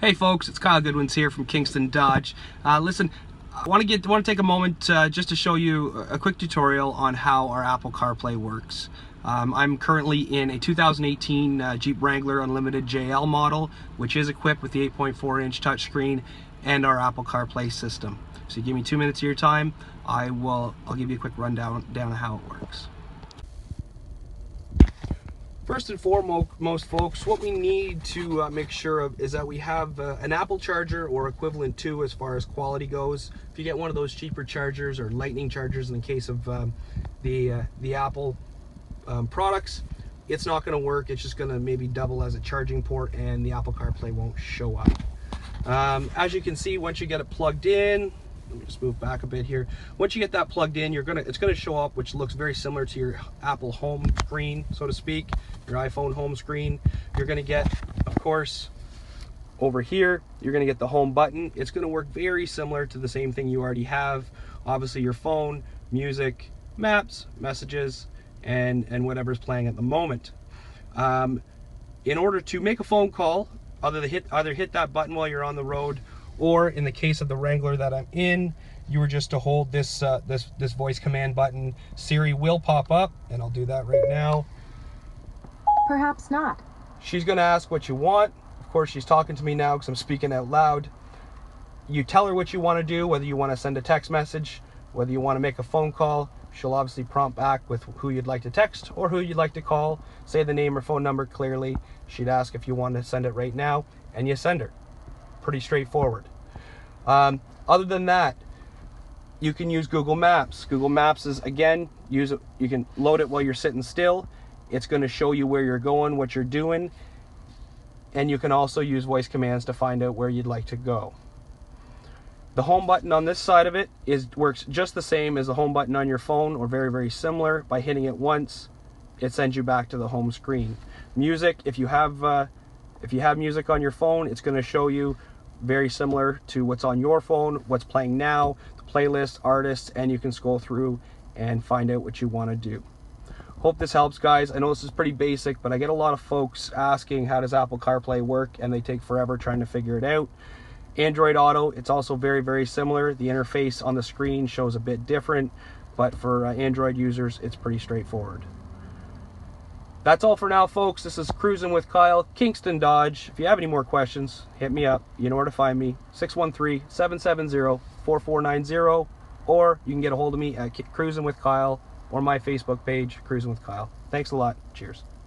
Hey folks, it's Kyle Goodwins here from Kingston Dodge. Listen, I want to take a moment just to show you a quick tutorial on how our Apple CarPlay works. I'm currently in a 2018 Jeep Wrangler Unlimited JL model, which is equipped with the 8.4-inch touchscreen and our Apple CarPlay system. So give me 2 minutes of your time. I'll give you a quick rundown of how it works. First and foremost, folks, what we need to make sure of is that we have an Apple charger or equivalent to as far as quality goes. If you get one of those cheaper chargers or lightning chargers in the case of the Apple products, it's not going to work. It's just going to maybe double as a charging port and the Apple CarPlay won't show up. As you can see, once you get it plugged in, let me just move back a bit here. Once you get that plugged in, it's gonna show up, which looks very similar to your Apple home screen, so to speak, your iPhone home screen. You're gonna get, of course, over here, you're gonna get the home button. It's gonna work very similar to the same thing you already have. Obviously your phone, music, maps, messages, and whatever's playing at the moment. In order to make a phone call, either hit that button while you're on the road, or in the case of the Wrangler that I'm in, you were just to hold this this voice command button. Siri will pop up, and I'll do that right now. Perhaps not. She's gonna ask what you want. Of course, she's talking to me now because I'm speaking out loud. You tell her what you want to do, whether you want to send a text message, whether you want to make a phone call. She'll obviously prompt back with who you'd like to text or who you'd like to call. Say the name or phone number clearly. She'd ask if you want to send it right now, and you send her. Pretty straightforward. Other than that, you can use Google Maps. Google Maps is, again, you can load it while you're sitting still. It's going to show you where you're going, what you're doing, and you can also use voice commands to find out where you'd like to go. The home button on this side of it works just the same as the home button on your phone, or very, very similar. By hitting it once, it sends you back to the home screen. Music, if you have music on your phone, it's going to show you very similar to what's on your phone, what's playing now, the playlist, artists, and you can scroll through and find out what you want to do. Hope this helps, guys. I know this is pretty basic, but I get a lot of folks asking how does Apple CarPlay work, and they take forever trying to figure it out. Android Auto, it's also very, very similar. The interface on the screen shows a bit different, but for Android users, it's pretty straightforward. That's all for now, folks. This is Cruising with Kyle, Kingston Dodge. If you have any more questions, hit me up. You know where to find me, 613-770-4490, or you can get a hold of me at Cruising with Kyle or my Facebook page, Cruising with Kyle. Thanks a lot. Cheers.